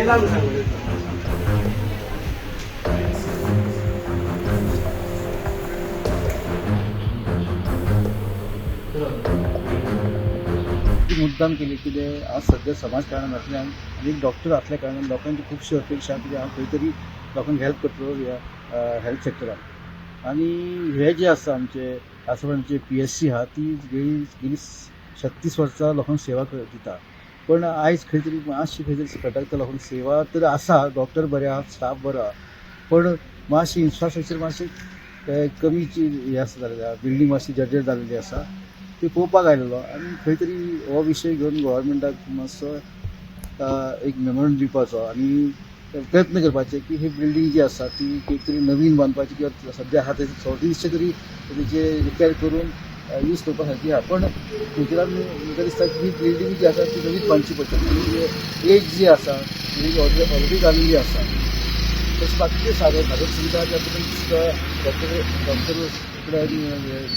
मुद्दाम केली कितें आज सध्या समाजकारणान असल्यान आनी एक डॉक्टर असल्या कारणान लोकांची खुबशी अपेक्षा कितें हांव खंय तरी लोकांक हेल्प करतलो ह्या हेल्थ सेक्टरान. आनी हे जे आसा आमचे आसवणचे PSC आहा ती गेली 36 वर्सां लोकांक सेवा दिता. पण आयज खंय तरी मातशी खंय तरी कटाकता लोकांक सेवा तर आसा, डॉक्टर बरे आहा, स्टाफ बरो आहा, पण मातशी इन्फ्रास्ट्रक्चर मातशें कमीची हे आसा जालेली आहा, बिल्डींग मातशी जर्जर जाल्ली आसा ते पळोवपाक आयलेलो. आनी खंय तरी हो विशय घेवन गव्हर्मेंटाक मातसो एक मेमोरंडम दिवपाचो आनी प्रयत्न करपाचे की ही बिल्डींग जी आसा ती खंय तरी नवीन बांदपाची किंवा सद्या आहा ते 34 तरी तेचे रिपेर करून यूज करपा सारकी आहा. पण फ्युचरान म्हाका दिसता की ही बिल्डींग जी आसा ती नवीच बांदची पडटली. एज जी आसा बिल्डींग ऑलरेडी जाल्ली आसा. तशें बाकीचे साधन सुविधा ज्या सुद्दां डॉक्टर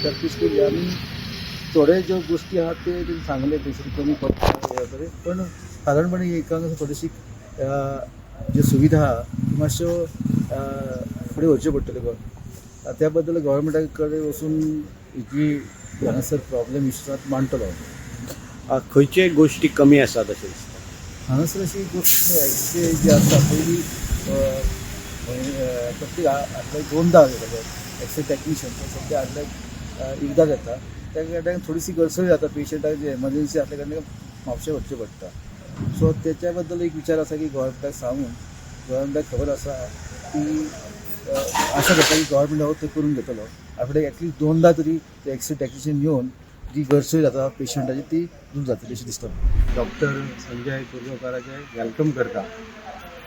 प्रॅक्टीस केली आनी थोडे ज्यो गोष्टी आहात ते सांगले थंयसर कमी पडटा पण सादारणपणे एकांक थोडीशी ज्यो सुविधा आहा त्यो मातश्यो फुडें व्हरच्यो पडटल्यो गो. त्या बद्दल गव्हर्मेंटा कडेन वचून जी हांगासर प्रॉब्लेम इश्यूजात मांडटलो. खंयचे गोष्टी कमी आसात अशें दिसता? हांगासर अशी गोष्ट एक्सरे जी आसा पयलीं प्रत्येक आठवड्याक 2दा येतालो एक्सरे टेक्निशियन, सद्या आठवड्याक एकदां येता. त्या कारणान थोडीशी गरसोय जाता पेशंटाक जे एमर्जन्सी असल्या कारणान म्हापशें वचचें पडटा. सो त्याच्या बद्दल एक विचार आसा की गव्हर्मेंटाक सांगून गव्हर्मेंटाक खबर आसा की आशा करता की गव्हर्मेंट हो ते करून घेतलो. आठवड्याक एटलीस्ट 2दा तरी ते एक्सरे टेक्निशियन येवन जी गरसोय जाता पेशंटाची ती दूर जातली अशें दिसता. डॉक्टर संजय कुर्वेकाराचे वेलकम करता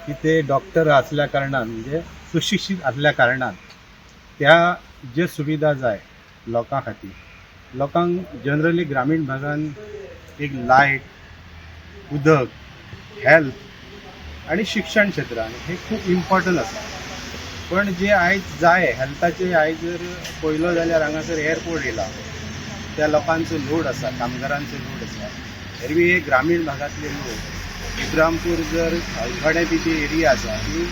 की ते डॉक्टर असल्या कारणान म्हणजे सुशिक्षीत असल्या कारणान त्या जे सुविधा जाय लोकां खातीर, लोकांक जनरली ग्रामीण भागात एक लायट, उदक, हेल्थ आणि शिक्षण क्षेत्रान हे खूप इम्पॉर्टंट आसा. पण जे आयज जाय हेल्थाचे आयज जर पळयलो जाल्यार हांगासर एअरपोर्ट येयला, त्या लोकांचो लोड आसा, कामगारांचो लोड आसा. एरवी हे ग्रामीण भागातले लोक इब्रामपूर जर खालपाडे बी जी एरिया आसा ती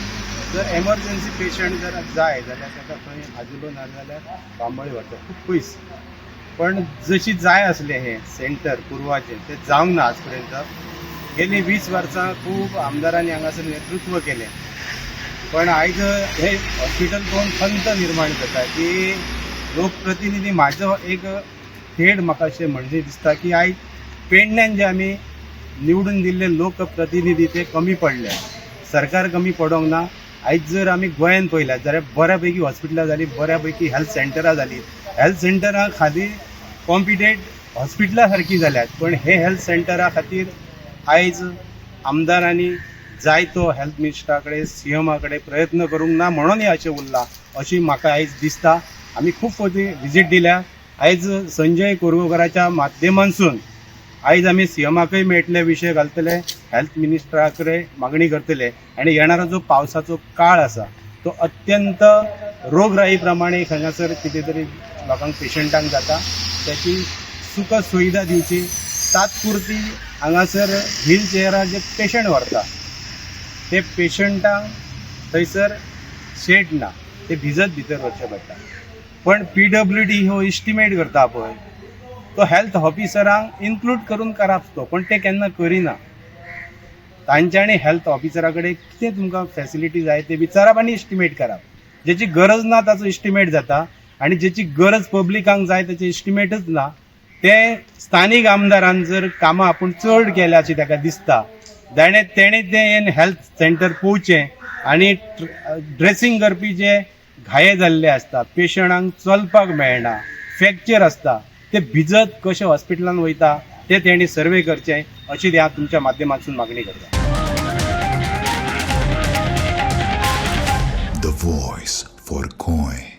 जर एमर्जन्सी पेशंट जर जाय जाल्यार ताका खंय आजुलो ना जाल्यार बांबोळे व्हरता खूब पयस. पण जशी जाय असले हे सेंटर पूर्वाचे ते जावंक ना आज पर्यंत. गेली 20 वर्सां खूब आमदारांनी हांगासर नेतृत्व केलें. पण आयज हे हॉस्पिटल पळोवन खंत निर्माण जाता की लोकप्रतिनिधी म्हाजो एक थेट म्हाका अशें म्हणजे दिसता की आयज पेडण्यान जे आमी निवडून दिल्ले लोकप्रतिनिधी ते कमी पडले, सरकार कमी पडोंक ना. आयज जर आमी गोंयान पळयल्यात जाल्यार बऱ्यापैकी हॉस्पिटलां जालीं, बऱ्यापैकी हेल्थ सेंटरां जालीं. हेल्थ सेंटरां खातीर कॉम्पिटेंट हॉस्पिटलां सारकी जाल्यात. पण हे हेल्थ सेंटरा खातीर आयज आमदारांनी जाय तो हेल्थ मिनिस्टरा कडेन CMा कडेन प्रयत्न करूंक ना म्हणून हे अशें उरलां अशी म्हाका आयज दिसता. आमी खूब फावटी विजीट दिल्या. आयज संजय कुर्वेकाराच्या माध्यमांसून आयज आमी CMाकय मेळटले, विशय घालतले, हेल्थ मिनिस्टरा कडेन मागणी करतले. आनी येणारो जो पावसाचो काळ आसा तो अत्यंत रोगराई प्रमाणे हांगासर कितें तरी लोकांक पेशंटांक जाता त्याची सुख सुविधा दिवची. तात्पुरती हांगासर व्हील चेअरार जे पेशंट व्हरता ते पेशंटांक थंयसर शेड ना, ते भिजत भितर वचचें पडटा. पण PWD हो इस्टिमेट करता पळय तो हेल्थ ऑफिसरांक इन्क्लूड करून करप पण ते केन्ना करिना. तांच्यांनी हेल्थ ऑफिसरा कडेन कितें तुमकां फॅसिलिटी जाय ते विचारप आनी इस्टिमेट करप. जेची गरज ना ताचो इस्टिमेट जाता आनी जेची गरज पब्लिकांक जाय ताचें इस्टिमेटच ना. ते स्थानीक आमदारान जर कामां आपूण चड केल्या अशें ताका दिसता. तेणें तें हेल्थ सेंटर पोवचें आनी ड्रेसिंग करपी जे घाये जाल्ले आसता, पेशंटांक चलपाक मेळना, फ्रॅक्चर आसता, ते भिजत कशे हॉस्पिटलान वयता ते तेणी सर्वे करचें अशी हांव तुमच्या माध्यमांतसून मागणी करता. The voice for Coin.